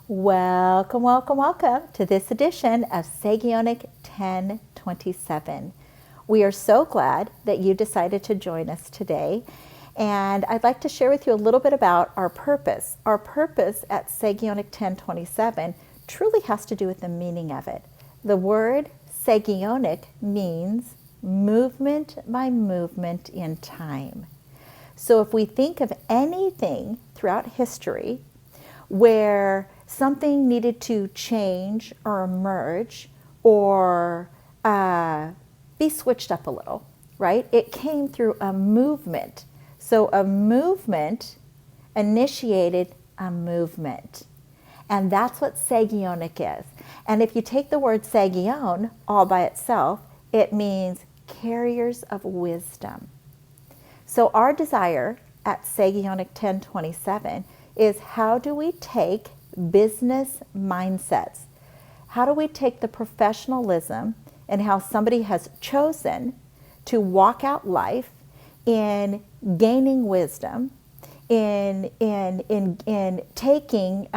Welcome, welcome, welcome to this edition of Sagionic 1027. We are so glad that you decided to join us today. And I'd like to share with you a little bit about our purpose. Our purpose at Sagionic 1027 truly has to do with the meaning of it. The word Sagionic means movement by movement in time. So if we think of anything throughout history where something needed to change or emerge or be switched up a little, right? It came through a movement. So a movement initiated a movement. And that's what Sagionic is. And if you take the word Sagion all by itself, it means carriers of wisdom. So our desire at Sagionic 1027 is how do we take business mindsets? How do we take the professionalism and how somebody has chosen to walk out life in gaining wisdom, in taking,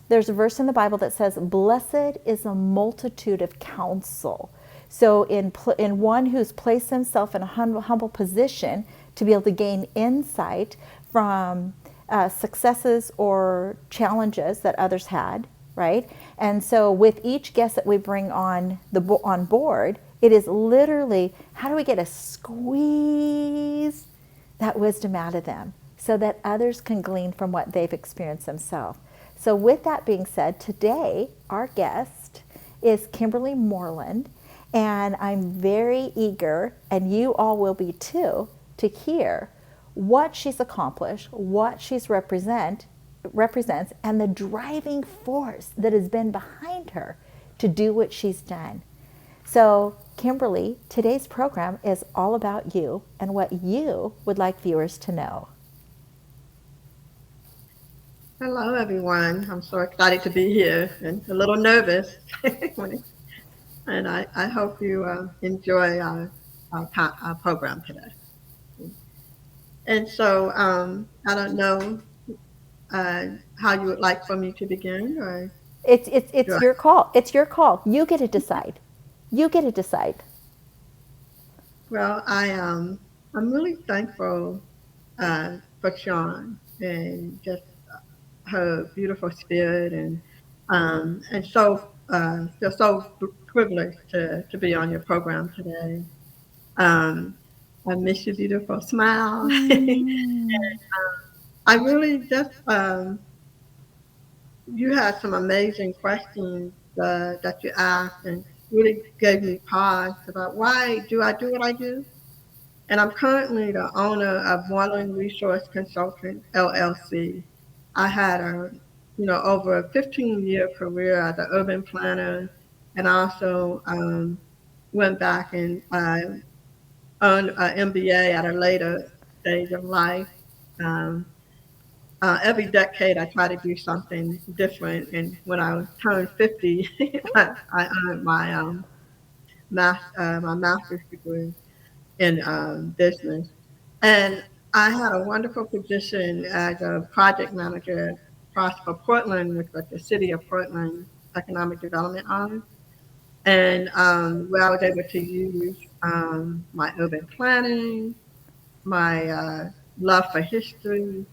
there's a verse in the Bible that says, blessed is a multitude of counsel. So in one who's placed himself in a humble position to be able to gain insight from successes or challenges that others had, right? And so with each guest that we bring on board, it is literally how do we get to squeeze that wisdom out of them so that others can glean from what they've experienced themselves. So with that being said, today our guest is Kimberly Moreland, and I'm very eager, and you all will be too, to hear what she's accomplished, what she's represents, and the driving force that has been behind her to do what she's done. So, Kimberly, today's program is all about you and what you would like viewers to know. Hello, everyone. I'm so excited to be here and a little nervous. And I hope you enjoy our program today. And so I don't know how you would like for me to begin, or do It's I? your call. It's your call. You get to decide. You get to decide. Well, I'm really thankful for Sean and just her beautiful spirit, and so feel so privileged to be on your program today. Um, I miss your beautiful smile. Mm. I really just you had some amazing questions that you asked, and really gave me pause about why do I do what I do. And I'm currently the owner of Modeling Resource Consultant LLC. I had over a 15-year career as an urban planner, and also went back and earned an MBA at a later stage of life. Um, every decade, I try to do something different, and when I turned 50, I earned my master's degree in business. And I had a wonderful position as a project manager at Prosper Portland, which was the city of Portland economic development arm, and where I was able to use my urban planning, my love for history,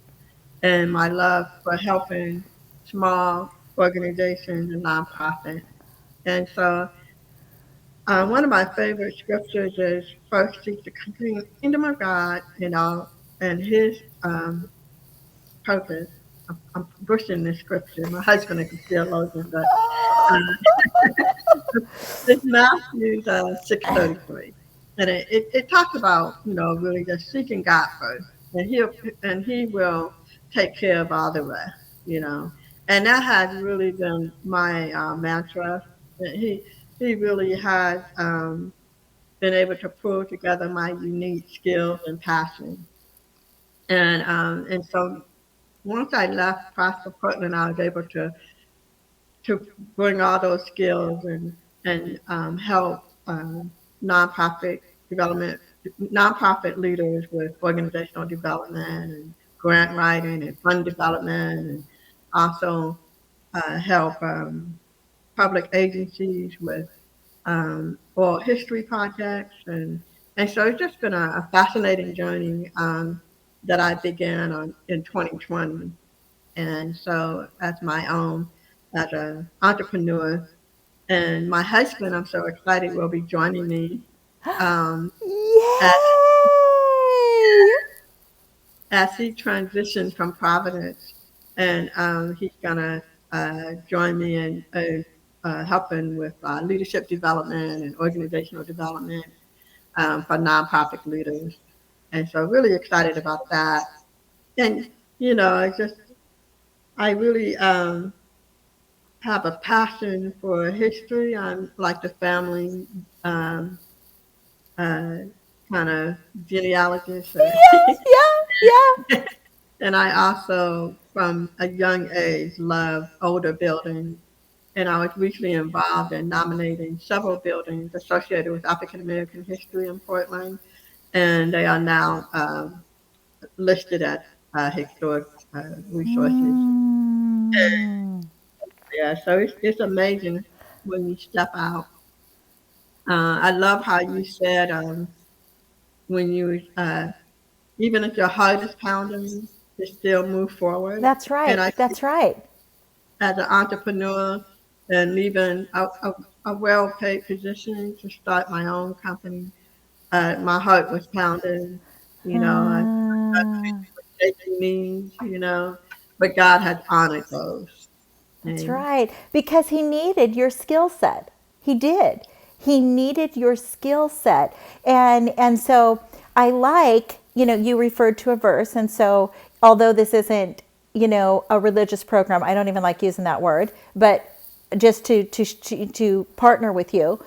and my love for helping small organizations and nonprofits. And so one of my favorite scriptures is first seek the kingdom of God and his purpose. I'm pushing this scripture. My husband is a theologian, but it's Matthew 6:33, and it talks about really just seeking God first, and he will take care of all the rest, and that has really been my mantra. That he really has been able to pull together my unique skills and passion, and so once I left Prosper Portland, I was able to bring all those skills and help nonprofit development, nonprofit leaders with organizational development and grant writing and fund development, and also help public agencies with oral history projects, and so it's just been a fascinating journey that I began on in 2020. And so as my own as an entrepreneur, and my husband, I'm so excited, will be joining me um, as, Yay! as he transitions from Providence, and he's gonna join me in helping with leadership development and organizational development for nonprofit leaders. And so really excited about that. And it's just I really have a passion for history. I'm like the family um, uh, kind of genealogist, Yeah, yeah, yeah. and I also, from a young age, love older buildings. And I was recently involved in nominating several buildings associated with African American history in Portland, and they are now listed as historic resources. Mm. Yeah, so it's amazing when you step out. I love how you said when you even if your heart is pounding, to still move forward. That's And right. I think That's right. as an entrepreneur and leaving a well-paid position to start my own company, my heart was pounding. I Uh, with shaky knees. But God has honored those. that's And right. Because he needed your skill set. He did. He needed your skill set. And so I like, you referred to a verse. And so although this isn't, a religious program, I don't even like using that word, but just to partner with you,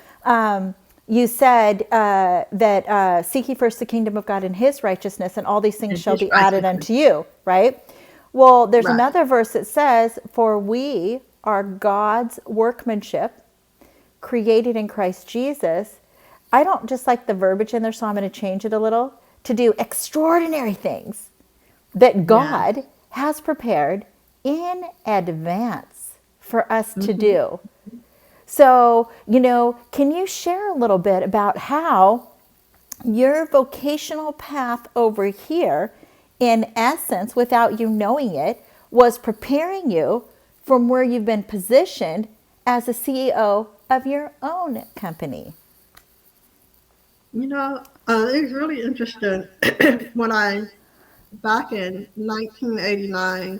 you said that seek ye first the kingdom of God and his righteousness, and all these things and shall His be added righteousness, unto you, right? Well, there's right? another verse that says, for we are God's workmanship, created in Christ Jesus. I don't just like the verbiage in there, so I'm going to change it a little to do extraordinary things that Yes. God has prepared in advance for us to Hmm. do. So, can you share a little bit about how your vocational path over here, in essence, without you knowing it, was preparing you from where you've been positioned as a CEO of your own company? It's really interesting. when I Back in 1989,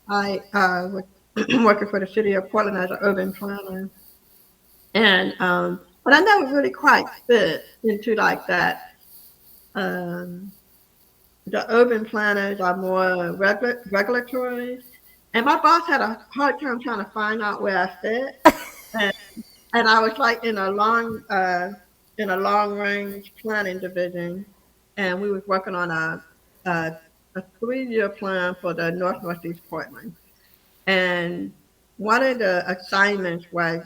I was working for the city of Portland as an urban planner, and but I never really quite fit into like that. Um, the urban planners are more regulatory, and my boss had a hard time trying to find out where I fit, and I was like in a long range planning division, and we was working on a, a 3-year plan for the Northeast Portland. And one of the assignments was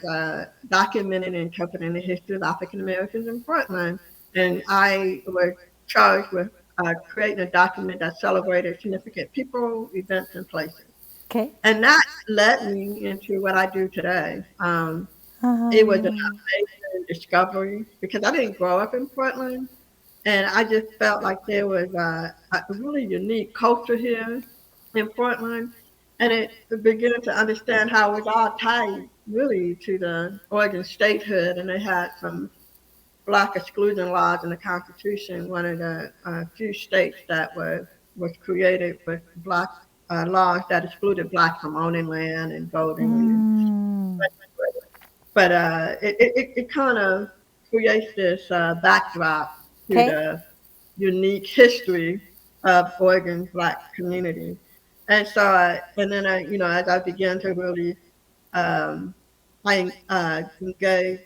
documenting and interpreting the history of African Americans in Portland. And I was charged with creating a document that celebrated significant people, events, and places. Okay. And that led me into what I do today. It was an Um, amazing discovery because I didn't grow up in Portland. And I just felt like there was a really unique culture here in Portland. And it began to understand how it was all tied really to the Oregon statehood. And they had some black exclusion laws in the Constitution, one of the few states that was created with black laws that excluded blacks from owning land and voting. mm, But it kind of creates this backdrop to okay. the unique history of Oregon's Black community. And so, and then as I began to really, um, I engaged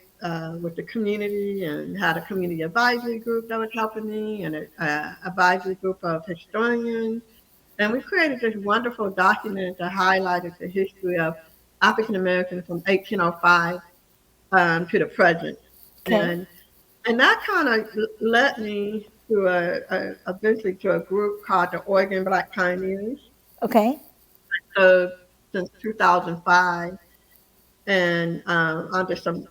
with the community and had a community advisory group that was helping me, and an advisory group of historians. And we created this wonderful document that highlighted the history of African Americans from 1805 to the present. Okay. And that kind of led me to eventually to a group called the Oregon Black Pioneers. Okay. So since 2005, and under some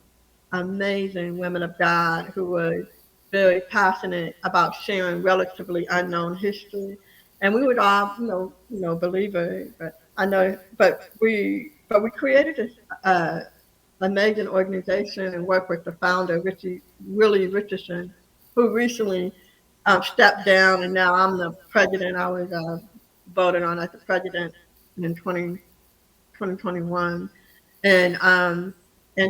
amazing women of God who were very passionate about sharing relatively unknown history. And we would all, believe it, but I know, but we created this amazing organization and worked with the founder, Willie Richardson, who recently stepped down, and now I'm the president. I was voted on as the president in 2021, and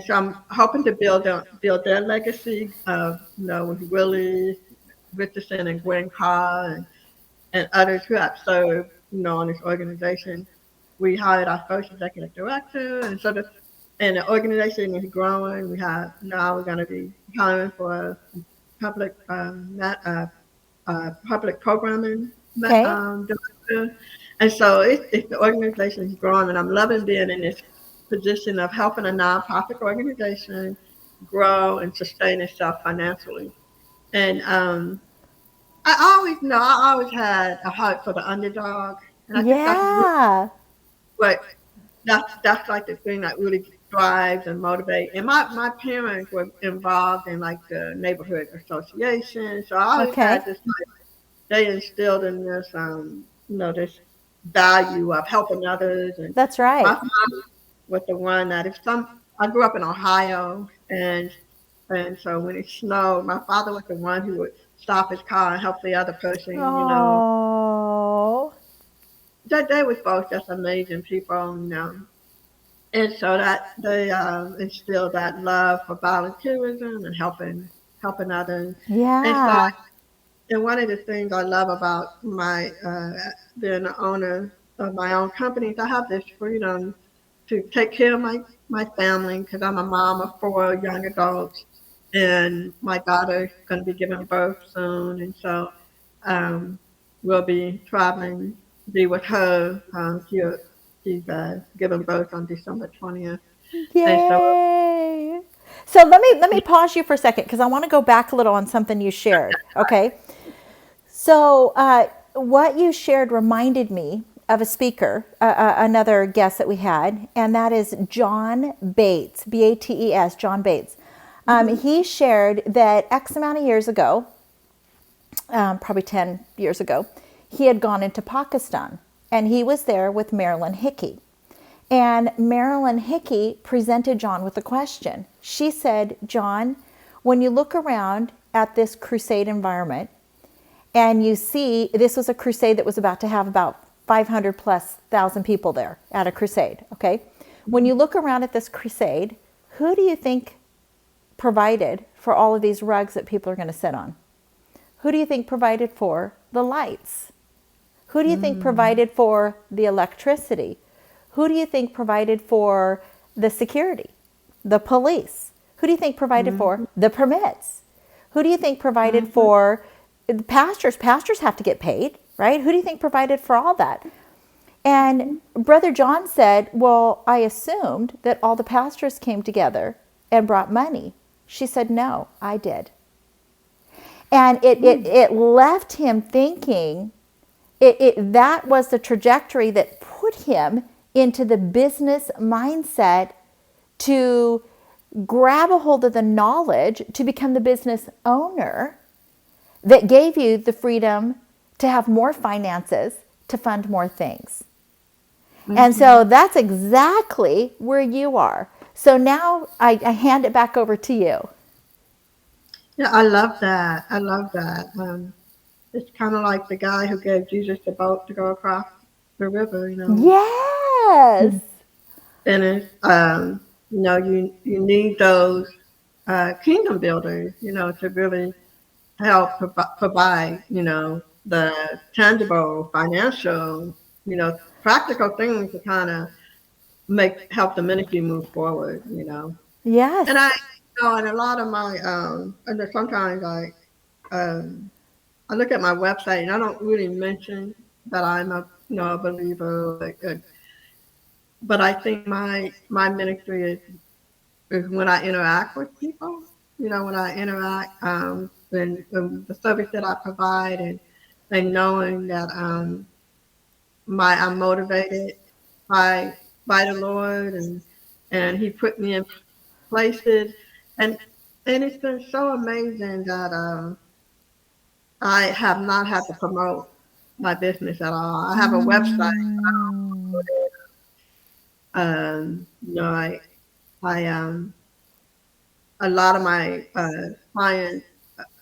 so I'm hoping to build their legacy of with Willie Richardson and Gwen Carr and others who have served on this organization. We hired our first executive director, and the organization is growing. We're going to be hiring for a public public programming Okay. director. And so the organization is growing, and I'm loving being in this position of helping a nonprofit organization grow and sustain itself financially. And I always had a heart for the underdog, and I think that's really Yeah. what that's like the thing that really drives and motivates. And my parents were involved in like the neighborhood association, so I always Okay. had this they instilled in this, this value of helping others. And That's my right. mom was the one that I grew up in Ohio, and so when it snowed, my father was the one who would stop his car and help the other person. Oh. They was both just amazing people. And so that they instilled that love for volunteerism and helping others. And so Yeah. And one of the things I love about my being the owner of my own company is I have this freedom to take care of my family because I'm a mom of four young adults, and my daughter's going to be giving birth soon, and so um, we'll be traveling to be with her. She's giving birth on December 20th, and so Yay. So let me pause you for a second because I want to go back a little on something you shared. Okay. So what you shared reminded me of a speaker, another guest that we had, and that is John Bates, Bates, John Bates. mhm, He shared that X amount of years ago, probably 10 years ago, he had gone into Pakistan and he was there with Marilyn Hickey. And Marilyn Hickey presented John with a question. She said, John, when you look around at this crusade environment and you see this was a crusade that was about to have about 500 plus thousand people there at a crusade, okay? When you look around at this crusade, who do you think provided for all of these rugs that people are going to sit on? Who do you think provided for the lights? Who do you think mm, provided for the electricity? Who do you think provided for the security, the police? Who do you think provided for mhm, the permits? Who do you think provided mhm, for the pastors? Pastors have to get paid, right? Who do you think provided for all that? And mhm, Brother John said, well, I assumed that all the pastors came together and brought money. She said, no, I did. And mm, it left him thinking, that was the trajectory that put him into the business mindset to grab a hold of the knowledge to become the business owner that gave you the freedom to have more finances to fund more things. And mhm. so that's exactly where you are. So now I hand it back over to you. Yeah, I love that. I love that. It's kind of like the guy who gave Jesus the boat to go across the river. Yes. Mm. And you need those kingdom builders, to really help provide, the tangible, financial, practical things to kind of help the ministry move forward. And Yes. and a lot of and then sometimes I look at my website and I don't really mention that I'm a believer, but I think my ministry is when I interact with people, when I interact, and the service that I provide, and knowing that I'm motivated by by the Lord, and He put me in places, and and it's been so amazing that I have not had to promote my business at all. I have a website. Mm. You know, I a lot of my clients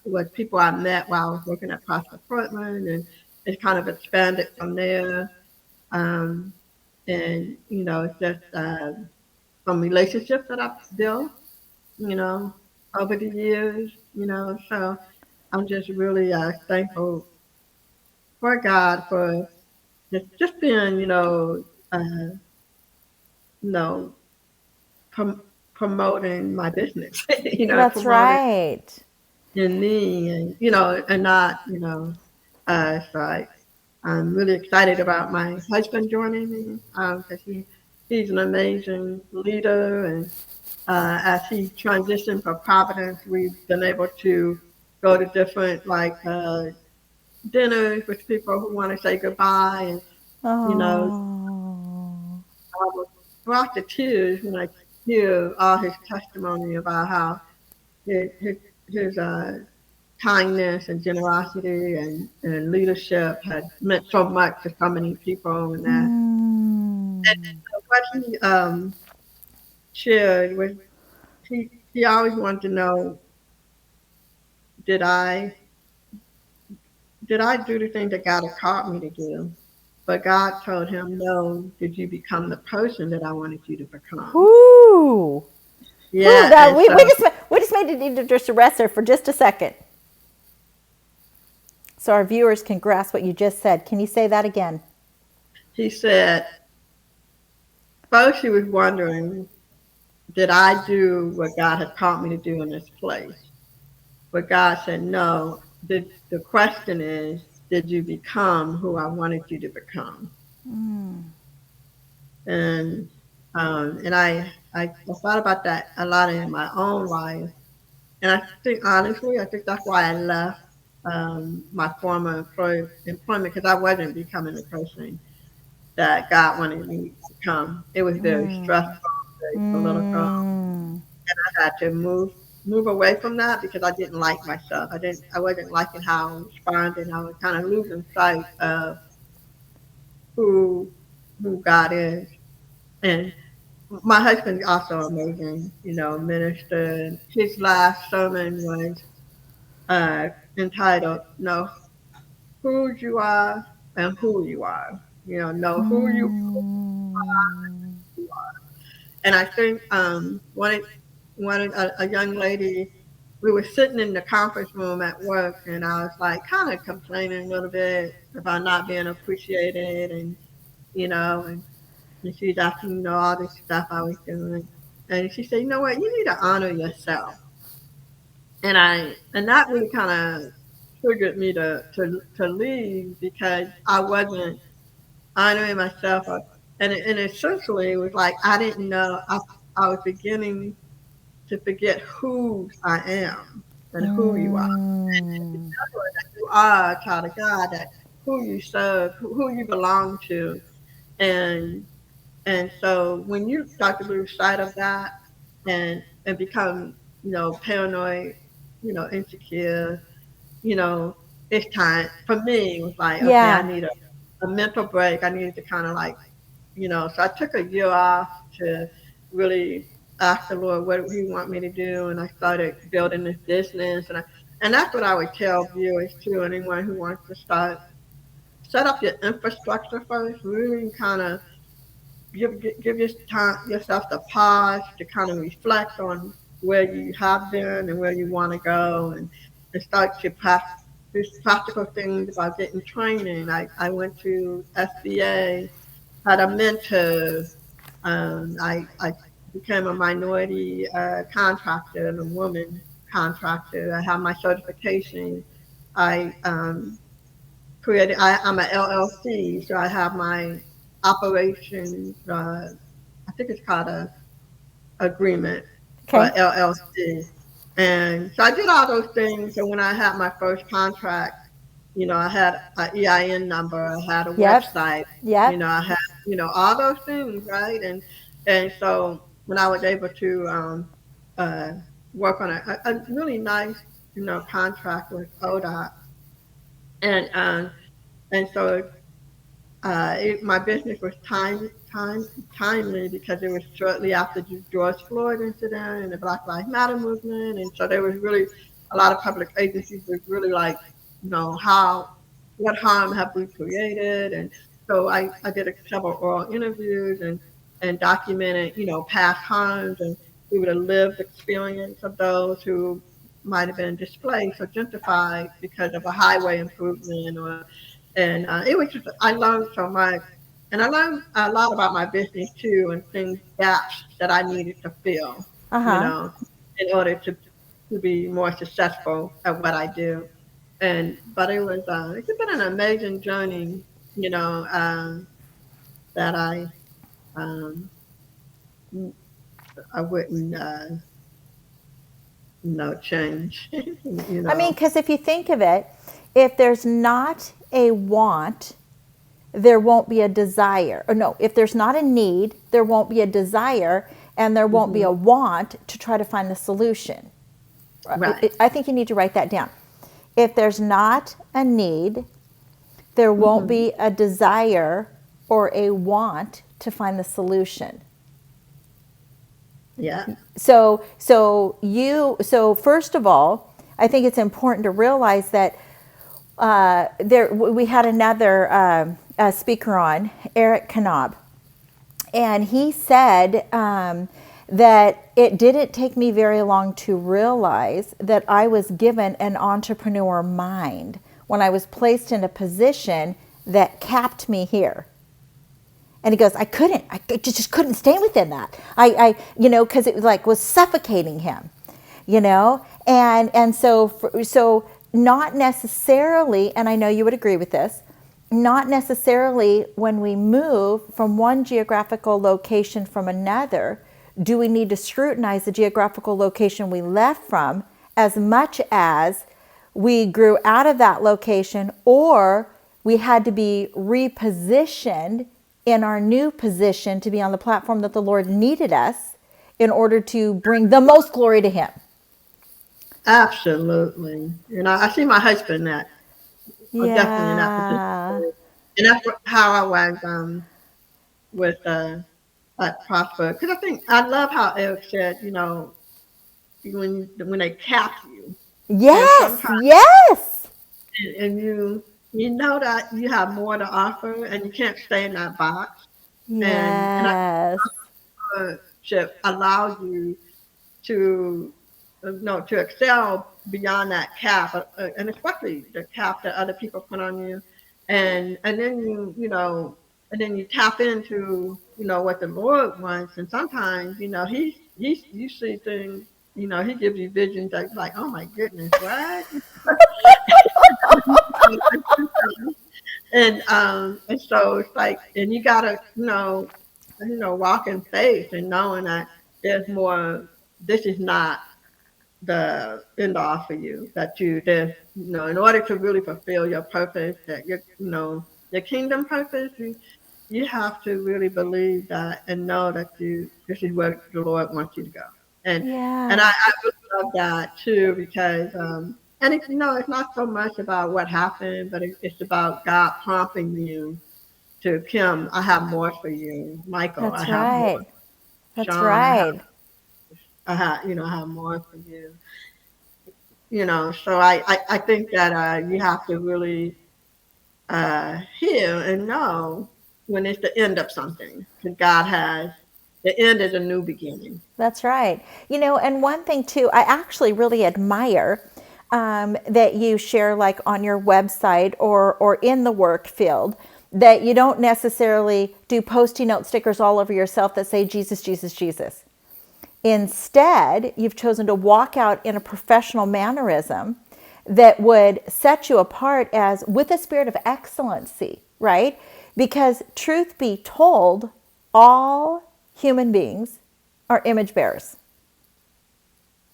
was people I met while I was working at Prosper Portland, and it's kind of expanded from there. Um, and it's just some relationships that I've built, you know, over the years. So I'm just really thankful for God for just being, you know, prom- promoting my business, That's promoting right. in me, and and not, so I'm really excited about my husband joining me because he's an amazing leader, and as he transitioned from Providence, we've been able to go to different dinners with people who want to say goodbye, and you know, Oh. I was brought to tears when I hear all his testimony about how his his, his kindness and generosity and leadership had meant so much to so many people, and Mm. what he shared was he always wanted to know, did I did I do the thing that God had called me to do? But God told him, no, did you become the person that I wanted you to become? Whoo. Whoo. Yeah, That and so we just made it need to just rest there for just a second, so our viewers can grasp what you just said. Can you say that again? he said, first he was wondering, did I do what God had called me to do in this place? But God said, no, the question is, did you become who I wanted you to become? Mm. And I thought about that a lot in my own life. And I think, honestly, I think that's why I left my former employment, because I wasn't becoming the person that God wanted me to become. It was very stressful, Mm. very political. Mm. I had to move away from that because I didn't like myself. I wasn't liking how I was responding. I was kind of losing sight of who who God is. And my husband's also amazing, minister. His last sermon was uh, entitled "Know Who You Are and Who You Are." Know who you Mm. are. And I think one a young lady, we were sitting in the conference room at work, and I was like kind of complaining a little bit about not being appreciated, and and she's asking all this stuff I was doing, and she said, you know what, you need to honor yourself. And that really kind of triggered me to leave because I wasn't honoring myself, and essentially it was like I didn't know I was beginning to forget who I am and who you are. Mm. Remember that you are a child of God, that who you serve, who you belong to, and so when you start to lose sight of that and become paranoid, insecure, you know, it's time for me. It was like, okay, I Yeah. need a mental break. I needed to kind of so I took a year off to really ask the Lord what He want me to do, and I started building this business, and that's what I would tell viewers too. Anyone who wants to start, set up your infrastructure first. Really kind of give yourself the pause to kind of reflect on where you have been and where you want to go, and start to practice practical things about getting training. I went to SBA, had a mentor. I became a minority contractor and a woman contractor. I have my certification. I I'm an LLC, so I have my operations. I think it's called a agreement for Okay. LLC. And so I did all those things. And when I had my first contract, I had an EIN number, I had a Yep. website, Yep. I had, all those things, right? And so when I was able to uh, work on a really nice, contract with ODOT, and so my business was timely because it was shortly after the George Floyd incident and the Black Lives Matter movement, and so there was really a lot of public agencies was really like, how what harm have we created, and so I did several oral interviews and documented past harms and we would have lived experience of those who might have been displaced or gentrified because of a highway improvement or and it was just I learned so much, and I learned a lot about my business too, and things gaps that I needed to fill, Uh-huh. in order to be more successful at what I do. And but it's been an amazing journey, that um, I wouldn't change, I mean, because if you think of it, if there's not a want, there won't be a desire. Or no, if there's not a need, there won't be a desire, and there won't be hmm a want to try to find the solution. right. I think you need to write that down. If there's not a need, there won't hmm be a desire or a want to find the solution. Yeah. So first of all, I think it's important to realize that we had another speaker on, Eric Knob, and he said that it didn't take me very long to realize that I was given an entrepreneur mind when I was placed in a position that capped me here. And he goes, I just couldn't stay within that. Because it was suffocating him, so not necessarily, and I know you would agree with this, not necessarily when we move from one geographical location from another, do we need to scrutinize the geographical location we left from as much as we grew out of that location or we had to be repositioned in our new position to be on the platform that the Lord needed us in order to bring the most glory to Him. Absolutely. I see my husband that definitely in that position. Yeah. And that's how I was with at Prosper. Because I think I love how Eric said, when they cap you, and Yes. sometimes Yes. and you know that you have more to offer, and you can't stay in that box. And I Yes. should allow you to to excel beyond that cap, and especially the cap that other people put on you, and then and then you tap into what the Lord wants, and sometimes he you see things, he gives you visions that like, oh my goodness, what? And so it's like, and you gotta walk in faith and knowing that there's more. This is not the end all for you. That there's in order to really fulfill your purpose, that your kingdom purpose, you have to really believe that and know that this is where the Lord wants you to go. And Yes. I really love that too because and it's not so much about what happened, but it's about God prompting you to Kim, I have more for you. Michael, I That's have more. right. That's Sean, right. I have more for you. So I think that you have to really hear and know when it's the end of something because God has the end is a new beginning. That's right. And one thing too, I actually really admire that you share, like on your website or in the work field, that you don't necessarily do post-it note stickers all over yourself that say Jesus, Jesus, Jesus. Instead, you've chosen to walk out in a professional mannerism that would set you apart as with a spirit of excellency, right? Because truth be told, all human beings are image bearers.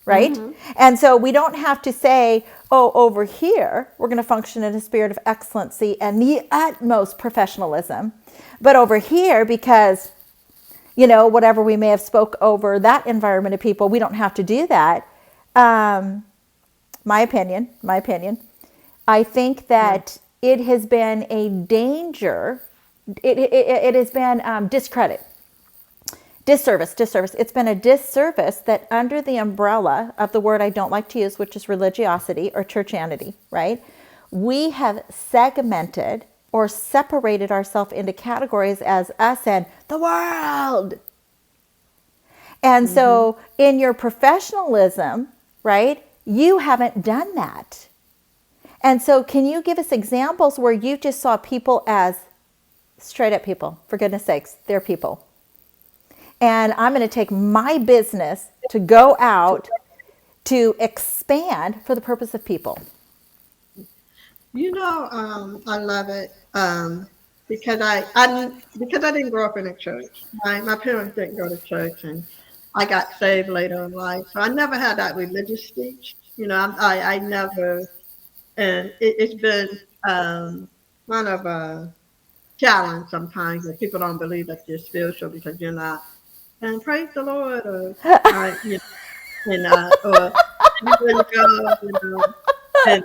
right? And so we don't have to say, oh, over here, we're going to function in a spirit of excellency and the utmost professionalism. But over here, because, whatever we may have spoke over that environment of people, we don't have to do that. My opinion, I think that it has been a danger. It has been discredit. Disservice. It's been a disservice that under the umbrella of the word I don't like to use, which is religiosity or churchianity, right? We have segmented or separated ourselves into categories as us and the world. And so in your professionalism, right, you haven't done that. And so can you give us examples where you just saw people as straight up people? For goodness sakes, they're people. And I'm going to take my business to go out to expand for the purpose of people. I love it because I didn't grow up in a church. My parents didn't go to church, and I got saved later in life, so I never had that religious speech. I never, and it's been kind of a challenge sometimes that people don't believe that you're spiritual because you're not. And praise the Lord, or or everywhere you go, and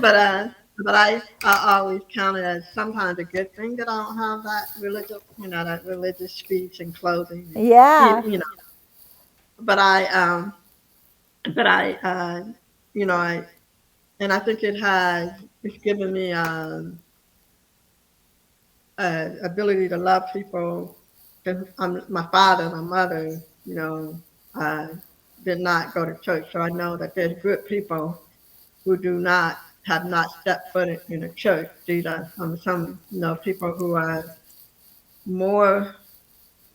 but I always count it as sometimes a good thing that I don't have that religious speech and clothing. Yeah. But I and I think it's given me ability to love people. And my father, my mother, did not go to church, so I know that there's good people who have not stepped foot in a church. These are some people who are more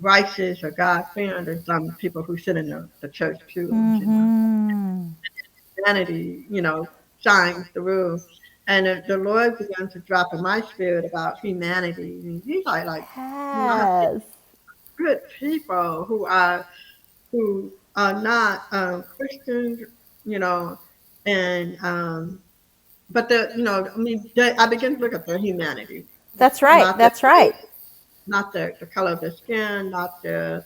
righteous or God fearing than some people who sit in the church pews. Humanity, shines through. And the Lord began to drop in my spirit about humanity. And He's like, Yes. good people who are not Christians, and but I begin to look at their humanity. That's right. Not That's right. not the color of their skin, not their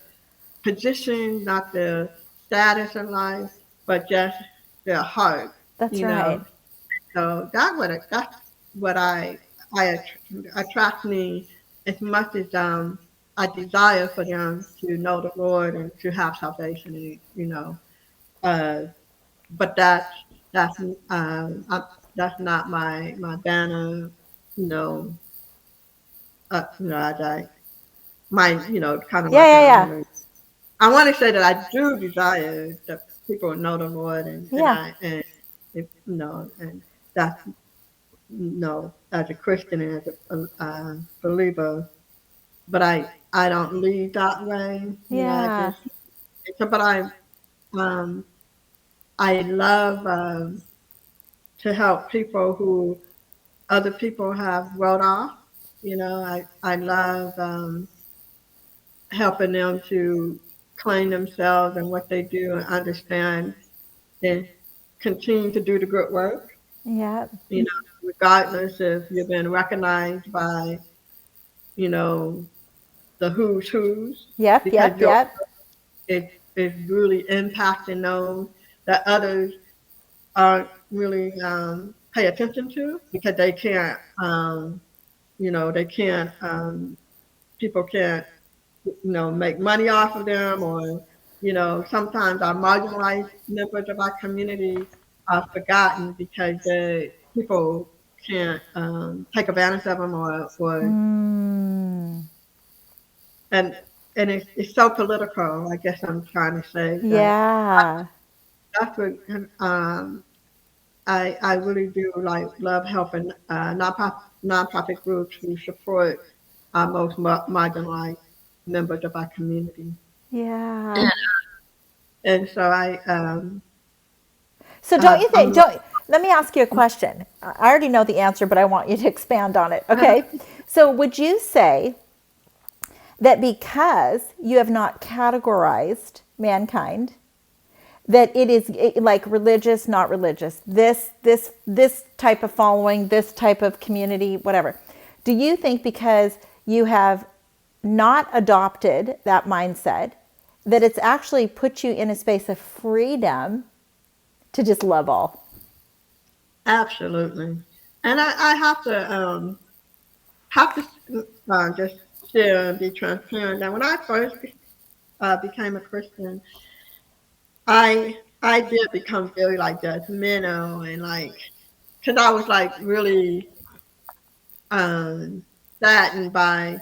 position, not their status in life, but just their heart. That's right. So that's what I attract me as much as I desire for them to know the Lord and to have salvation. Uh, but that's that's not my banner. You know, as I my kind of like Yeah. I want to say that I do desire that people know the Lord and and that's as a Christian and as a believer, but I don't lead that way. Yeah. But um I love to help people who other people have wrote off. I love helping them to claim themselves and what they do and understand and continue to do the good work. Yeah. Regardless if you've been recognized by, you know, the who's, Yep. because Yep. it is really impacting those that others aren't really pay attention to because they can't, they can't, people can't, make money off of them or, sometimes our marginalized members of our community are forgotten because people can't take advantage of them or Mm. and it's so political. I guess I'm trying to say that Yeah. that's what I really do like love helping nonprofit groups who support our most marginalized members of our community. Yeah. And so So don't you think, I'm let me ask you a question. I already know the answer, but I want you to expand on it. Okay. So would you say that because you have not categorized mankind, that it is like religious, not religious, this type of following, this type of community, whatever. Do you think because you have not adopted that mindset that it's actually put you in a space of freedom to just love all? Absolutely. And I have to just share and be transparent that when I first became a Christian, I did become very like judgmental and like because I was like really um, saddened by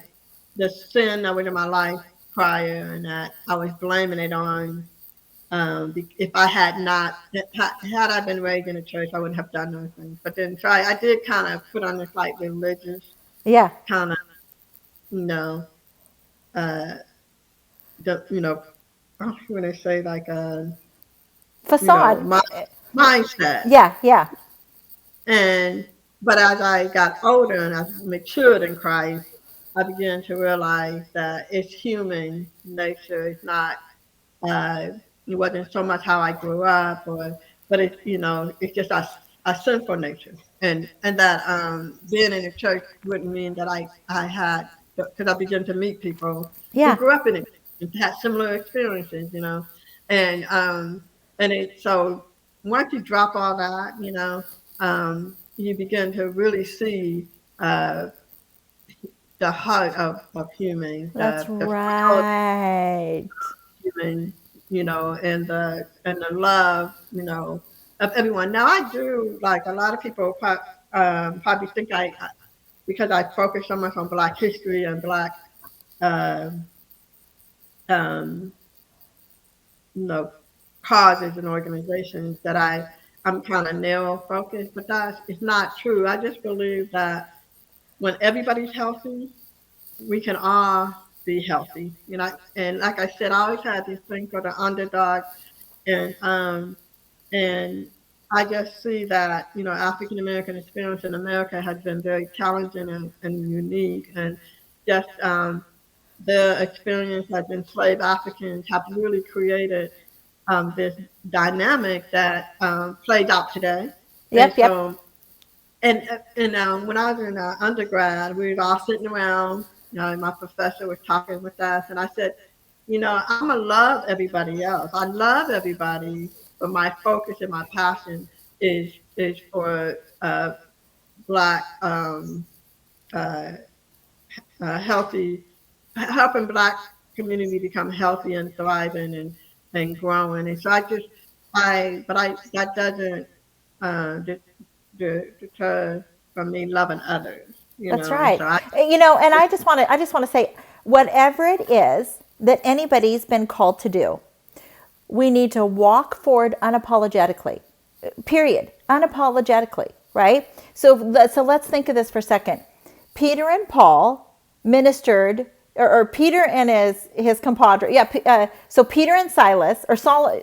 the sin that was in my life prior, and that I was blaming it on. If I had not had I been raised in a church, I wouldn't have done those things. But then, so I did kind of put on this like religious Yeah. kind of you know uh, you know when they say like you know Facade. my mindset. Yeah, yeah. And but as I got older and I matured in Christ, I began to realize that it's human nature. It's not. Uh, it wasn't so much how I grew up, but it's it's just a sinful nature, and that being in the church wouldn't mean that I had because I began to meet people who Yeah. grew up in it and had similar experiences, and so once you drop all that, you begin to really see uh, the heart of human, That's the frailty right. human, and the love, of everyone. Now I do like a lot of people probably think because I focus so much on Black history and Black um, um, you know causes and organizations that I'm kind of narrow focused, but that's it's not true. I just believe that when everybody's healthy, we can all be healthy. And like I said, I always had this thing for the underdog, and and I just see that African American experience in America has been very challenging and unique, and just their experience as enslaved Africans have really created this dynamic that plays out today. And Yep, yep. so when I was in undergrad, we were all sitting around. And my professor was talking with us, and I said, I'm gonna love everybody else. I love everybody, but my focus and my passion is for Black uh, healthy, helping Black community become healthy and thriving and growing. And so that doesn't de- deter from me loving others, That's And right. so I And I just want to say whatever it is that anybody's been called to do, we need to walk forward unapologetically. Period. Unapologetically, right? So let's think of this for a second. Peter and Paul ministered, or Peter and his compadre. Yeah. So Peter and Silas, or Saul.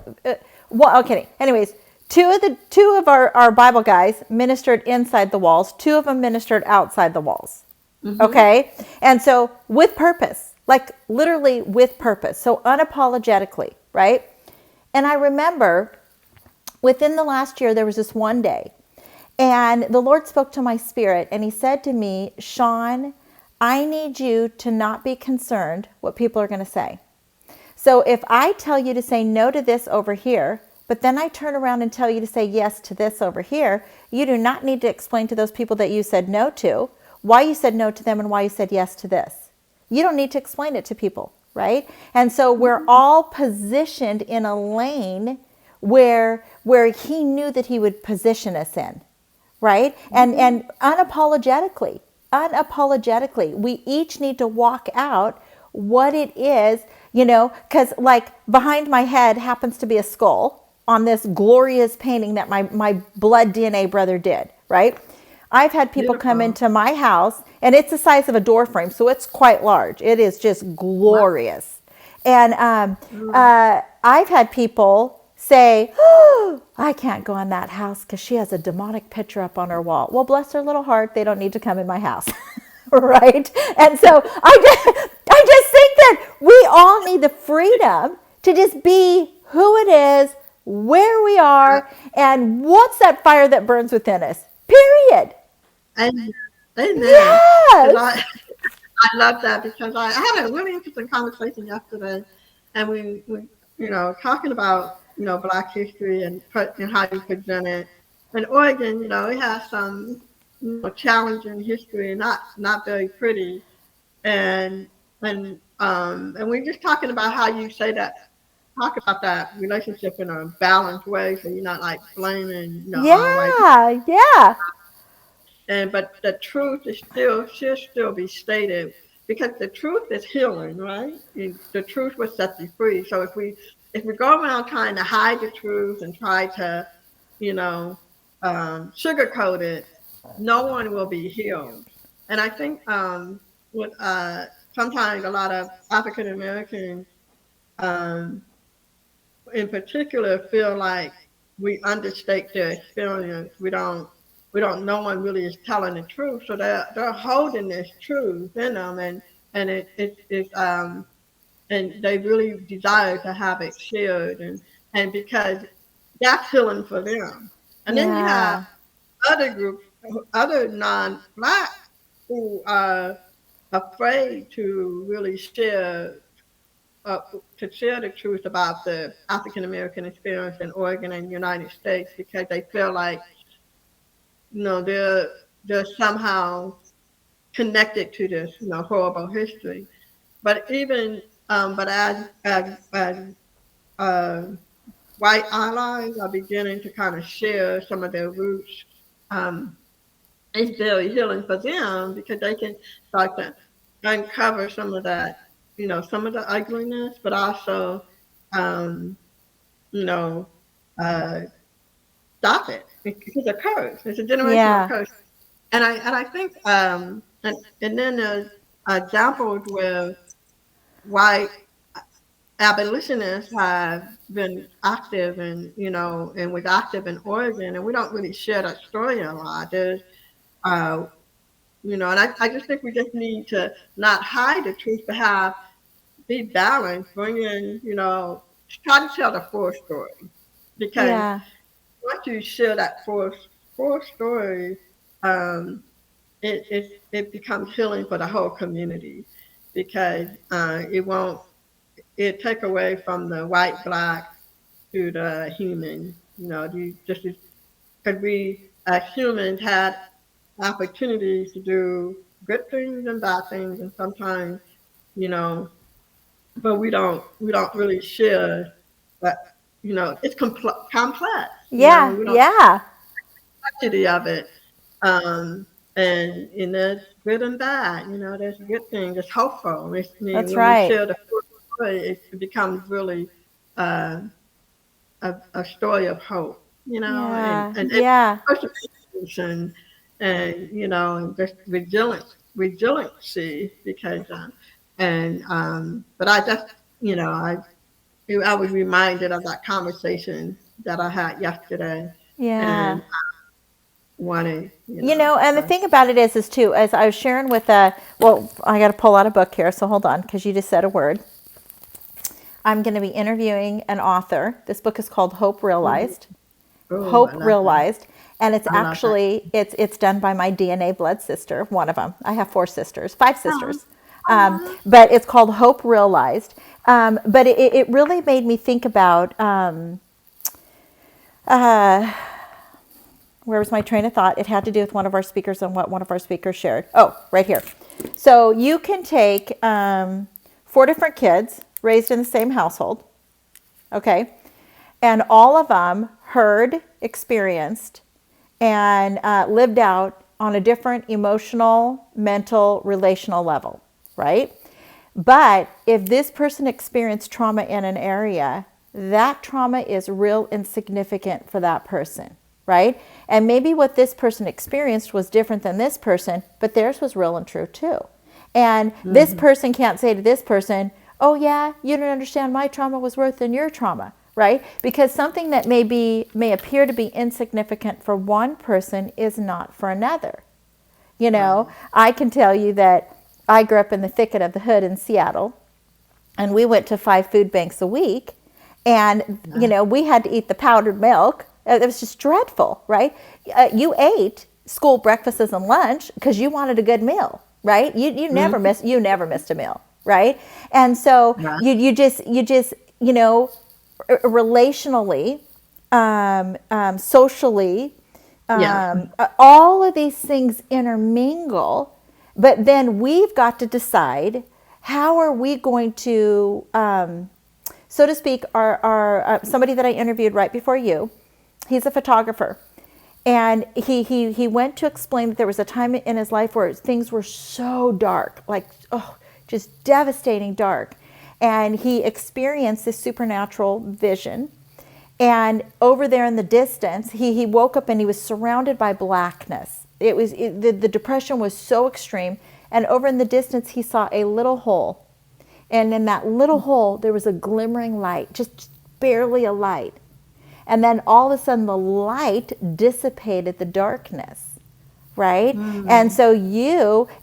Well, okay. Anyways, two of our Bible guys ministered inside the walls. Two of them ministered outside the walls. hmm Okay, and so with purpose, like literally with purpose. So unapologetically, right? And I remember within the last year, there was this one day, and the Lord spoke to my spirit, and He said to me, Sean, I need you to not be concerned what people are going to say. So if I tell you to say no to this over here, but then I turn around and tell you to say yes to this over here, you do not need to explain to those people that you said no to why you said no to them and why you said yes to this. You don't need to explain it to people, right? And so we're all positioned in a lane where He knew that He would position us in, right? And unapologetically, we each need to walk out what it is, because like behind my head happens to be a skull on this glorious painting that my blood DNA brother did, right? I've had people come Beautiful. into my house, and it's the size of a door frame, so it's quite large. It is just Wow. glorious. And Mm. I've had people say, oh, I can't go in that house because she has a demonic picture up on her wall. Well, bless her little heart, they don't need to come in my house. Right? And so I just think that we all need the freedom to just be who it is where we are, and what's that fire that burns within us. Period. Amen. Amen. Because Yes. I love that because I had a really interesting conversation yesterday, and we talking about Black history and how you present it. In Oregon, it has some challenging history, not very pretty, and and we're just talking about how you say that. Talk about that relationship in a balanced way, so you're not like blaming all white people. Yeah. Yeah. And but the truth is still should still be stated because the truth is healing, right? The truth will set you free. So if we go around trying to hide the truth and try to, you know, sugarcoat it, no one will be healed. And I think what sometimes a lot of African Americans um, in particular feel like we understate their experience. We don't no one really is telling the truth. So they're holding this truth in them and it's and they really desire to have it shared and because that's healing for them. And then you have Yeah. other groups, other non-black who are afraid to really uh, share the truth about the African American experience in Oregon and United States because they feel like they're somehow connected to this horrible history. But even but as uh, white allies are beginning to kind of share some of their roots, um, it's very healing for them because they can start to uncover some of that, some of the ugliness, but also um, you know, uh, stop it because it's a curse. It's a generational Yeah. curse. And I think and then there's examples where white abolitionists have been active and was active in Oregon, and we don't really share that story a lot. There's uh, and I just think we just need to not hide the truth, but be balanced, bring in, try to tell the full story because Yeah. once you share that full story, um, it becomes healing for the whole community because it take away from the white black to the human. You just because we as humans had opportunities to do good things and bad things, and sometimes you know, but we don't really share. But it's complex. Yeah. We don't Yeah. complexity of it. Um, and there's good and bad. There's good things. It's hopeful. That's When we right. share the full story, it becomes really uh, a story of hope. And Yeah. and Yeah. perseverance and just resiliency because but I just I was reminded of that conversation that I had yesterday Yeah. and wanted, And the so thing about it is too, as I was sharing with well, I got to pull out a book here, so hold on, because you just said a word. I'm going to be interviewing an author. This book is called Hope mhm. Realized. Oh, I Hope love that. Realized, and it's I love that. actually it's done by my DNA blood sister, one of them. I have five Oh, sisters, oh, but it's called Hope Realized. But it really made me think about uh, where was my train of thought? It had to do with one of our speakers and what one of our speakers shared. Oh, right here. So you can take four different kids raised in the same household, okay, and all of them heard, experienced, and lived out on a different emotional, mental, relational level, right? But if this person experienced trauma in an area, that trauma is real insignificant for that person, right? And maybe what this person experienced was different than this person, but theirs was real and true too. And this mhm. person can't say to this person, oh yeah, you don't understand, my trauma was worse than your trauma, right? Because something that may appear to be insignificant for one person is not for another. Right. I can tell you that I grew up in the thicket of the hood in Seattle, and we went to 5 food banks a week. And, Yeah. we had to eat the powdered milk. It was just dreadful, right? You ate school breakfasts and lunch because you wanted a good meal, right? Mm-hmm. You never missed a meal, right? And so Right. you just relationally, socially, Yeah. all of these things intermingle, but then we've got to decide how are we going to, so to speak, our somebody that I interviewed right before you, he's a photographer. And he went to explain that there was a time in his life where things were so dark, like, oh, just devastating dark. And he experienced this supernatural vision. And over there in the distance, he woke up and he was surrounded by blackness. The depression was so extreme. And over in the distance, he saw a little hole. And in that little hole, there was a glimmering light, just barely a light. And then all of a sudden, the light dissipated the darkness, right? And Mm. so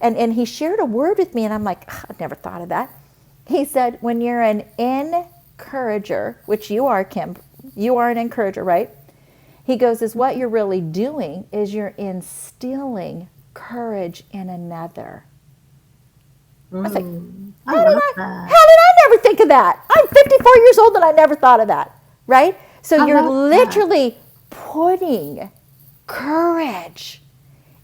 and he shared a word with me, and I'm like, I've never thought of that. He said, when you're an encourager, which you are, Kim, you are an encourager, right? He goes, is what you're really doing is you're instilling courage in another. I was like, Mm. I love how that. did I never think of that? I'm 54 years old and I never thought of that, right? So I you're love that. literally putting courage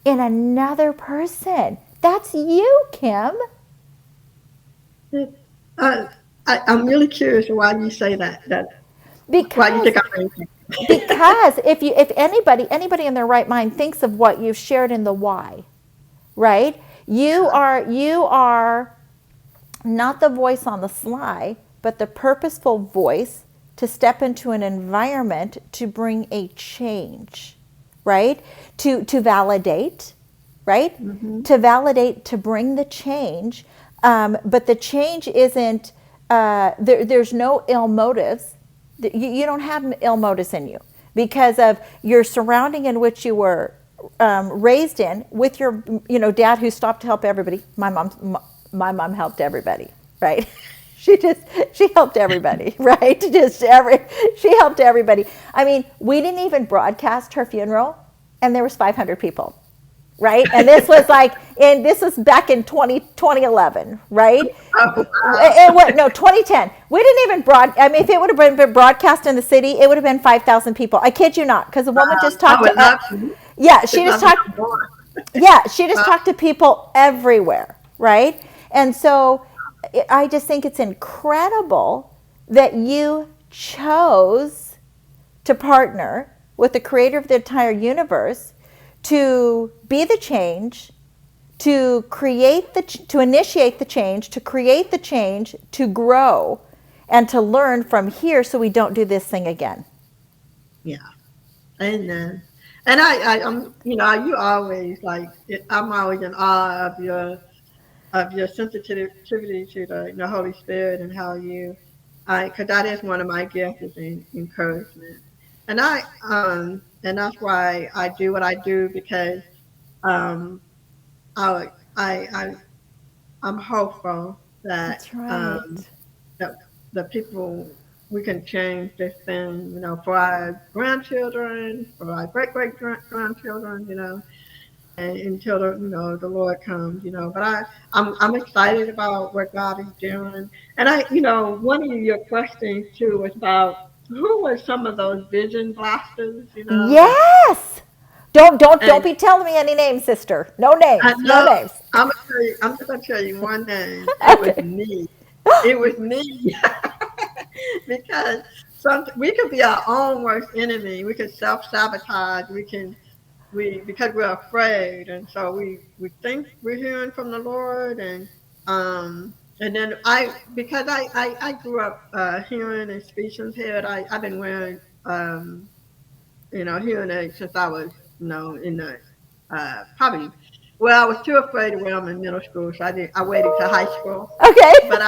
in another person. That's you, Kim. It, uh, I'm really curious why you say that. Why you Because think I'm amazing. because if anybody in their right mind thinks of what you've shared in the why, right? You are not the voice on the sly, but the purposeful voice to step into an environment to bring a change, right? To validate, right? Hmm. To validate, to bring the change, but the change isn't. There's no ill motives. You don't have ill motives in you because of your surrounding in which you were raised in with your dad who stopped to help everybody. My mom helped everybody, right? She helped everybody, right? She helped everybody. I mean, we didn't even broadcast her funeral, and there was 500 people, right? And this was back in 2011, right? Oh, wow. And what? No, 2010. We didn't even I mean, if it would have been broadcast in the city, it would have been 5,000 people. I kid you not, because the woman just I talked would to. love to. Yeah, I'd she just love to talked. know more. Yeah, she just Wow. talked to people everywhere, right? And so I just think it's incredible that you chose to partner with the creator of the entire universe to be the change, to to initiate the change, to create the change, to grow, and to learn from here so we don't do this thing again. Yeah. Amen. And I'm, you always like, I'm always in awe of your sensitivity to the Holy Spirit and how because that is one of my gifts is encouragement. And that's why I do what I do because, um, I I'm hopeful that, That's right. that the people we can change this thing, for our grandchildren, for our great grandchildren, and until the Lord comes, But I'm excited about what God is doing, and one of your questions too was about who were some of those vision blasters, that Yes. Don't and be telling me any names, sister. No I names. No know names. I'm just gonna tell you one name. It was Okay. me. It was me. Because we could be our own worst enemy. We could self-sabotage. We because we're afraid, and so we think we're hearing from the Lord, and then I grew up hearing and speech impaired. I've been wearing hearing aids since I was in the probably, well, I was too afraid to wear them in middle school, so I waited to high school. Okay. But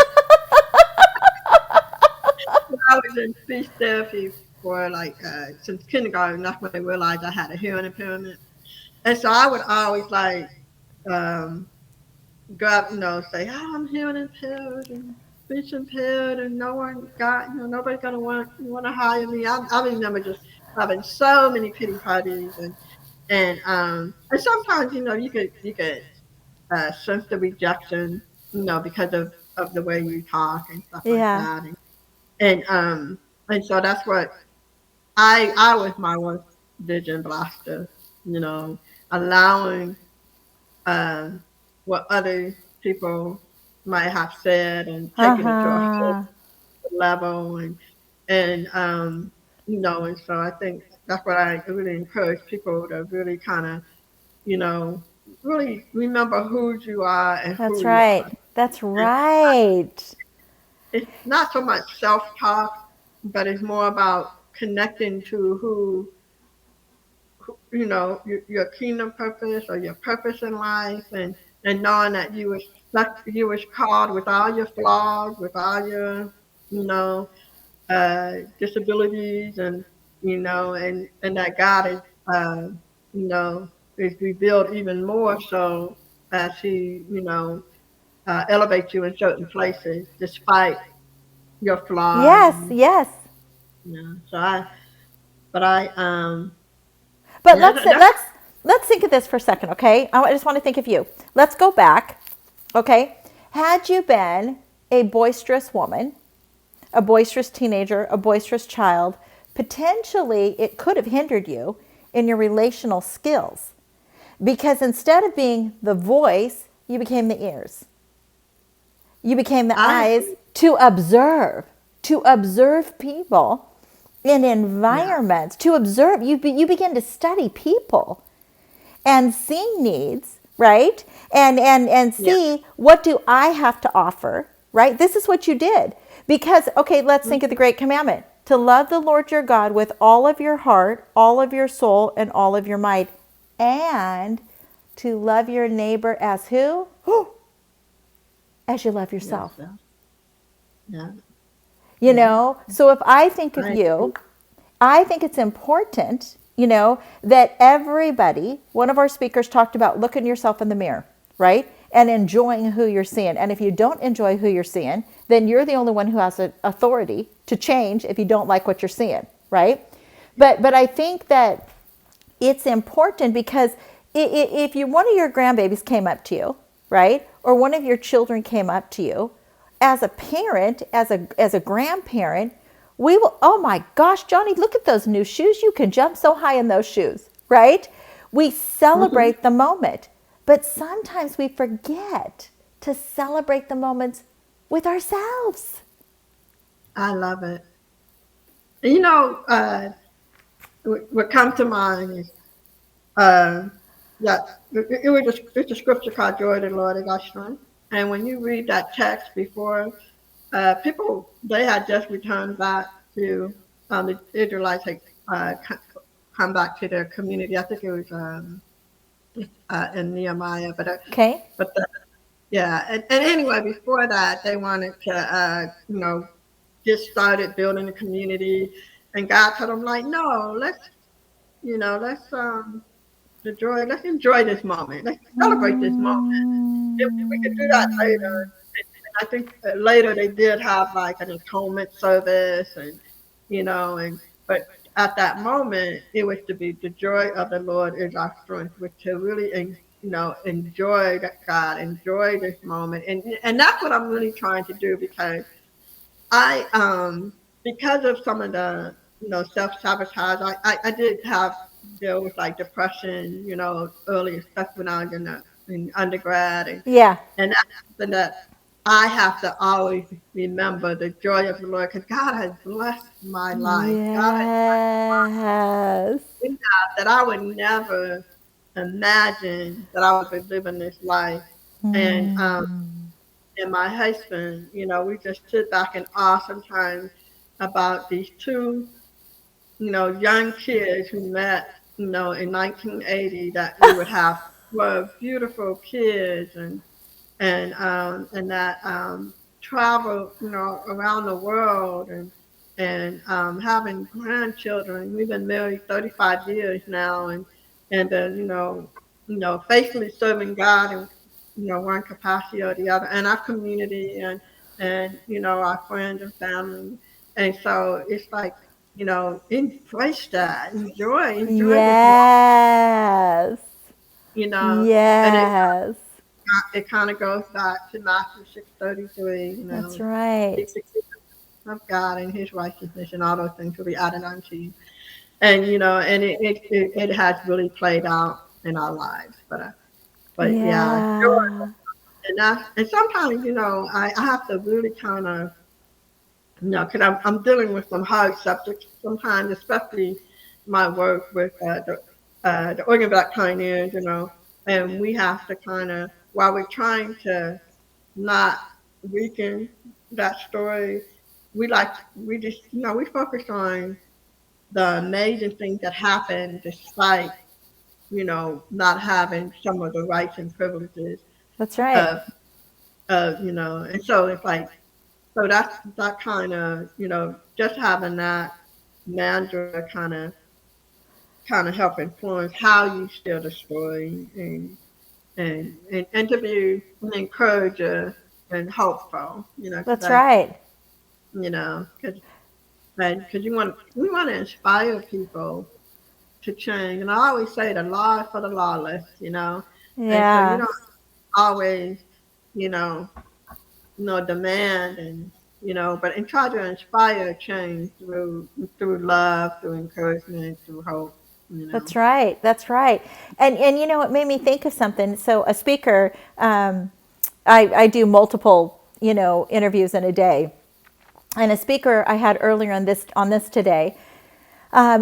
I was in speech therapy for like since kindergarten. That's when I realized I had a hearing impairment, and so I would always like um, go out, say, "Oh, I'm hearing impaired," and speech impaired and no one got, nobody's gonna want to hire me. I remember just having so many pity parties and sometimes you could sense the rejection, because of the way you talk and stuff like Yeah. that, and so that's what I was my worst vision blaster, you know, allowing uh, what other people might have said and taking it to a whole Uh-huh. level and so I think that's what I really encourage people to really kind of, you know, really remember who you are and That's who you are. right. That's And right. it's not so much self-talk, but it's more about connecting to your kingdom purpose or your purpose in life, and knowing that you was called with all your flaws, with all your, you know, disabilities, and that God uh, you know, is revealed even more so as He, elevates you in certain places despite your flaws, Yes, and yes. so but I But yeah, let's think of this for a second, okay? I just want to think of you. Let's go back, okay? Had you been a boisterous woman, a boisterous teenager, a boisterous child, potentially it could have hindered you in your relational skills because instead of being the voice, you became the ears. You became the I eyes agree. to observe people in Yeah, environments, to observe. You begin to study people and see needs, right? And yeah. see what do I have to offer, right? This is what you did. Because, okay, let's think of the Mhm. great commandment to love the Lord your God with all of your heart, all of your soul, and all of your might, and to love your neighbor as who? As you love Yes, yourself. yeah, yeah, You yeah. know, so if I think of I you, agree. I think it's important, that everybody, one of our speakers talked about looking yourself in the mirror, right? And enjoying who you're seeing. And if you don't enjoy who you're seeing, then you're the only one who has the authority to change if you don't like what you're seeing, right? But I think that it's important because if one of your grandbabies came up to you, right, or one of your children came up to you, as a parent, as a grandparent, we will. Oh my gosh, Johnny, look at those new shoes! You can jump so high in those shoes, right? We Mhm. celebrate the moment, but sometimes we forget to celebrate the moments with ourselves. I love it. And what comes to mind is uh, that it's a scripture called "Joy of the Lord is our strength." And when you read that text before, people they had just returned back to the Israelites had come back to their community. I think it was in Nehemiah, Okay. but yeah, and anyway, before that, they wanted to, get started building a community, and God told them like, no, let's let's enjoy this moment, let's celebrate this moment. If we could do that later, and I think that later they did have like an atonement service, and but at that moment, it was to be the joy of the Lord is our strength, which to really, enjoy that God, enjoy this moment, and that's what I'm really trying to do because I because of some of the self sabotage, I did have deal with like depression, early, especially when I was in undergrad, Yeah. and that's something that I have to always remember the joy of the Lord because God has blessed my life. God has Yes. blessed me that I would never imagine that I would be living this life. And and my husband, we just sit back in awe sometimes about these two, young kids who met, in 1980 that we would have were beautiful kids and that travel, around the world and having grandchildren. We've been married 35 years now, and faithfully serving God in one capacity or the other, and our community, and our friends and family. And so it's like, embrace that, enjoy this moment, Yes. you know, and Yes. it kind of goes back to Matthew 6:33, That's right. seek the kingdom of God and His righteousness, and all those things will be added unto you. And and it has really played out in our lives, but yeah, joy. Yeah. And sometimes I have to really kind of because I'm dealing with some hard subjects sometimes, especially my work with the Oregon Black Pioneers, and we have to kind of, while we're trying to not weaken that story, we just, we focus on the amazing things that happen despite, not having some of the rights and privileges That's right. of, and so it's like, so that's that kind of, just having that mantra kind of help influence how you share the story, and to be an encourager and hopeful, because That's right. because we want to inspire people to change. And I always say the law is for the lawless, and so you Yeah. don't always, you know, demand and but and try to inspire change through love, through encouragement, through hope. You know. That's right. That's right. And it made me think of something. So a speaker, I do multiple interviews in a day, and a speaker I had earlier on this today.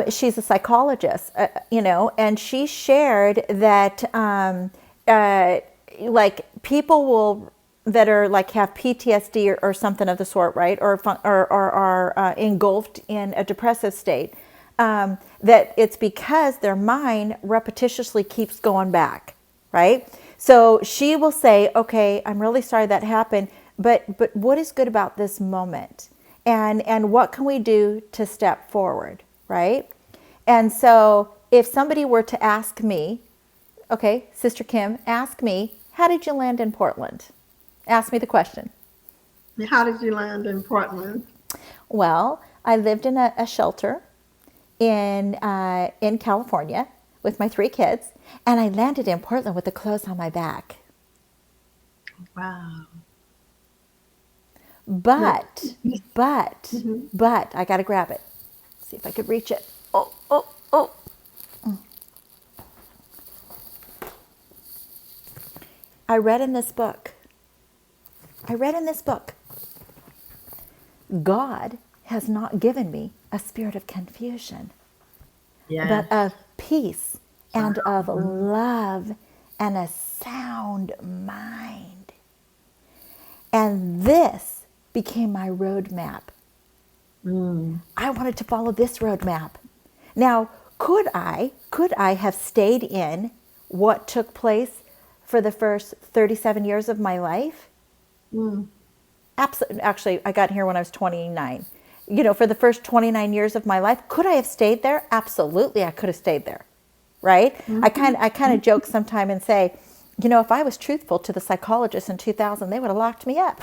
She's a psychologist, and she shared that like people will that are like have PTSD or something of the sort, right, or are engulfed in a depressive state. That it's because their mind repetitiously keeps going back, right? So she will say, "Okay, I'm really sorry that happened, but what is good about this moment, and what can we do to step forward?" Right? And so if somebody were to ask me, okay, Sister Kim, ask me, how did you land in Portland? Ask me the question. How did you land in Portland? Well, I lived in a shelter in California with my 3 kids, and I landed in Portland with the clothes on my back. Wow. But, but, Mm-hmm. but, I got to grab it. See if I could reach it. Oh, oh, oh. I read in this book. God has not given me a spirit of confusion, Yes. but of peace and of Mhm. love and a sound mind. And this became my roadmap. Mm. I wanted to follow this roadmap. Now, could I have stayed in what took place for the first 37 years of my life? Mm. Absolutely. Actually, I got here when I was 29. For the first 29 years of my life, could I have stayed there? Absolutely, I could have stayed there. Right? Mm-hmm. I kind of joke sometime and say, if I was truthful to the psychologist in 2000, they would have locked me up.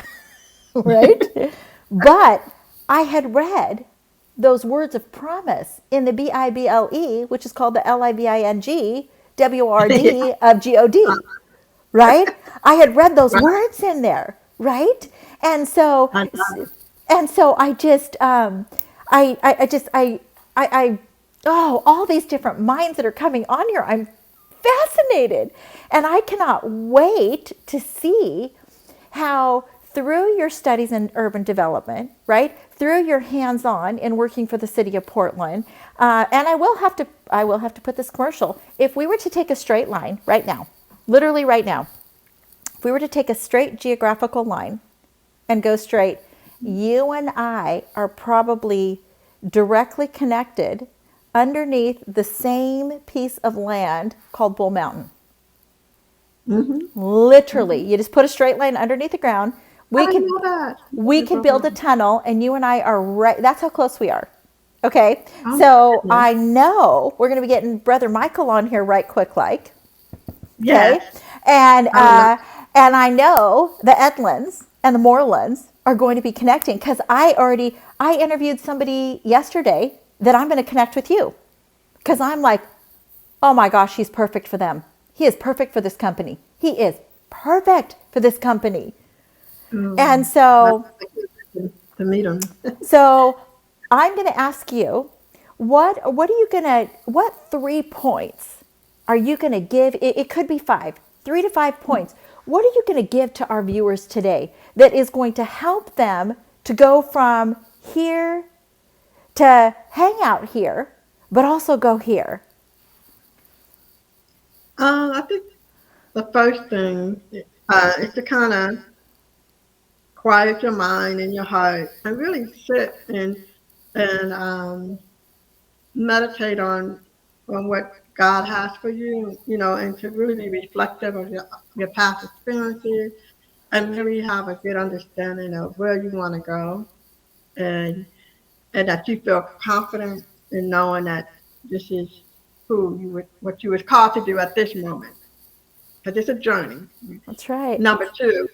Right? But I had read those words of promise in the Bible, which is called the Living WORD of God. Right? I had read those Right. words in there, right? And so, I love it. I just, I just, I, oh, all these different minds that are coming on here. I'm fascinated, and I cannot wait to see how through your studies in urban development, right, through your hands-on in working for the city of Portland, and I will have to put this commercial. If we were to take a straight line right now, literally right now, if we were to take a straight geographical line and go straight, you and I are probably directly connected underneath the same piece of land called Bull Mountain. Mm-hmm. Literally, Mm-hmm. you just put a straight line underneath the ground. I We didn't could know that. we It's could so build a fun. tunnel, and you and I are right. That's how close we are. Okay, Oh my so goodness. I know we're going to be getting Brother Michael on here right quick, like. Yes, Okay, and I would love. uh, and I know the Edlands and the Morelands are going to be connecting, because I interviewed somebody yesterday that I'm going to connect with you, because I'm like, oh my gosh, he's perfect for them. He is perfect for this company. He is perfect for this company. And I'd so, like to meet them. so I'm going to ask you, what what 3 points are you going to give? It could be 3 to 5 points. What are you going to give to our viewers today that is going to help them to go from here to hang out here, but also go here? I think the first thing is to kind of quiet your mind and your heart and really sit and meditate on what God has for you, and to really be reflective of your past experiences and really have a good understanding of where you want to go, and and that you feel confident in knowing that this is what you was called to do at this moment, because it's a journey. That's right. Number two,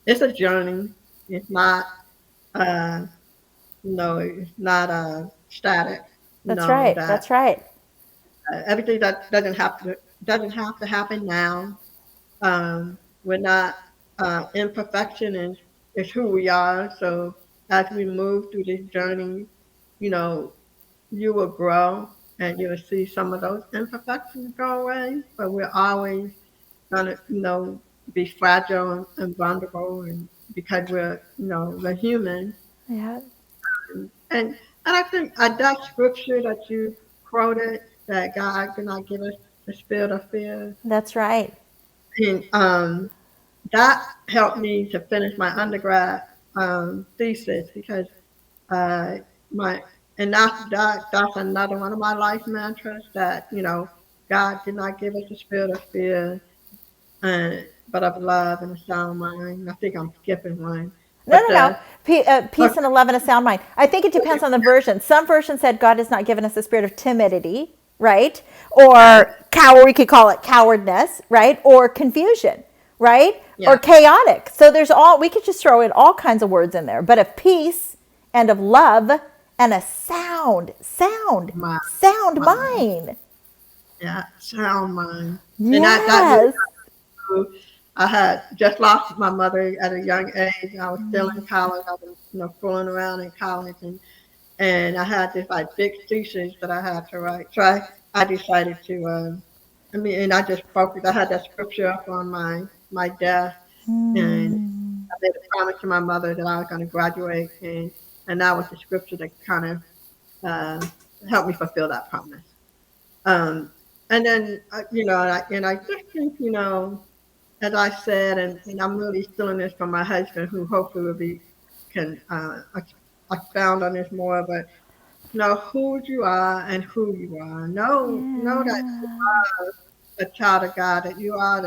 it's a journey. It's not uh no, it's not static. That's right. That That's right. everything that doesn't have to happen now. We're not imperfection is who we are. So as we move through this journey, you know, you will grow and you'll see some of those imperfections go away. But we're always gonna, be fragile and vulnerable, and because we're human. Yeah. And I think that scripture that you quoted, that God did not give us the spirit of fear, That's right. and that helped me to finish my undergrad thesis, because uh, my and that's another one of my life mantras, that God did not give us the spirit of fear, uh, but of love and a sound mind. I think I'm skipping one, No, but no, no. Peace but and love and a sound mind. I think it depends on the version. Some versions said God has not given us a spirit of timidity, right? Or coward, we could call it cowardness, right? Or confusion, right? Or yeah, chaotic. So we could just throw in all kinds of words in there, but of peace and of love and a my sound mind. mind. Yeah, sound mind. And that really Yes. true. I had just lost my mother at a young age. I was still in college. I was, fooling around in college, and I had this like big thesis that I had to write. So I decided to. And I just focused. I had that scripture up on my desk, and I made a promise to my mother that I was going to graduate, and that was the scripture that kind of uh, helped me fulfill that promise. Um, and then, and I just think, as I said, and I'm really stealing this from my husband, who hopefully can expound on this more, but know who you are and who you are. Know that you Yeah. are a child of God, that you are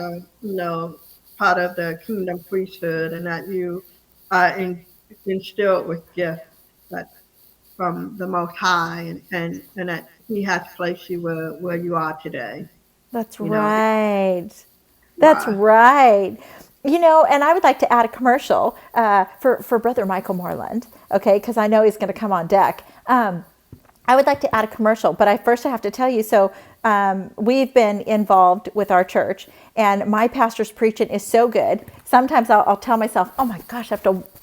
part of the kingdom priesthood, and that you are instilled with gifts that from the Most High, and that He has placed you where you are today. That's Because right. you That's are. right. And I would like to add a commercial for Brother Michael Moreland, okay, because I know he's going to come on deck. I would like to add a commercial, but I have to tell you. So we've been involved with our church, and my pastor's preaching is so good. Sometimes I'll tell myself, "Oh my gosh, I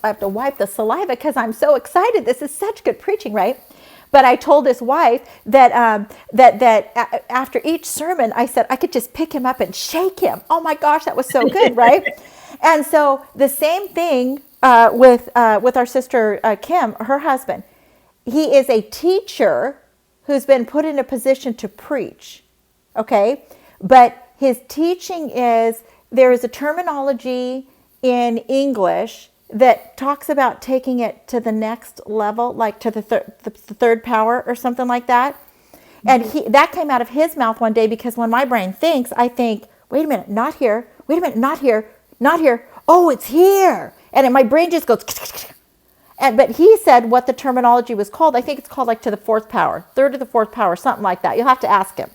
have to wipe the saliva because I'm so excited. This is such good preaching, right?" But I told his wife that after each sermon, I said I could just pick him up and shake him. Oh my gosh, that was so good, right? And so the same thing with our sister Kim, her husband. He is a teacher who's been put in a position to preach, okay? But his teaching there is a terminology in English that talks about taking it to the next level, like to the third power or something like that. And that came out of his mouth one day, because when my brain thinks, I think, wait a minute, not here. Wait a minute, not here. Not here. Oh, it's here. And my brain just goes. But he said what the terminology was called. I think it's called like to the fourth power, third to the fourth power, something like that. You'll have to ask him,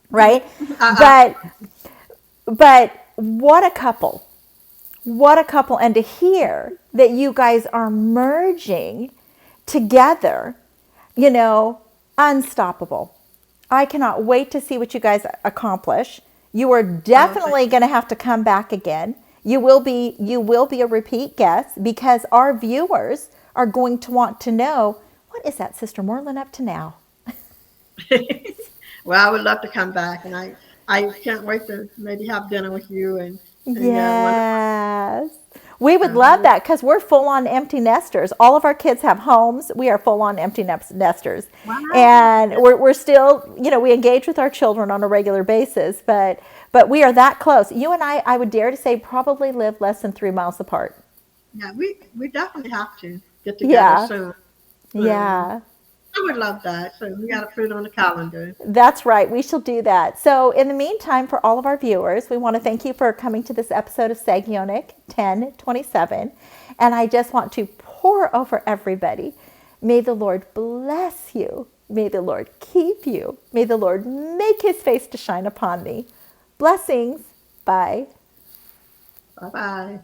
right? I, But what a couple. What a couple. And to hear that you guys are merging together, you know, unstoppable. I cannot wait to see what you guys accomplish. You are Oh, thank definitely going to have to come back again. You will be a repeat guest because our viewers are going to want to know, what is that Sister Moreland up to now? you. Well, I would love to come back, and I can't wait to maybe have dinner with you and one of Yes. We would love my that because we're full on empty nesters. All of our kids have homes. We are full on empty nesters. wow. And we're still, you know, we engage with our children on a regular basis, but we are that close. You and I would dare to say, probably live less than 3 miles apart. Yeah, we definitely have to get together Yeah. soon. Um, Yeah. I would love that. So we got to put it on the calendar. That's right. We shall do that. So, in the meantime, for all of our viewers, we want to thank you for coming to this episode of Sagionic 1027. And I just want to pour over everybody. May the Lord bless you. May the Lord keep you. May the Lord make his face to shine upon thee. Blessings. Bye. Bye bye.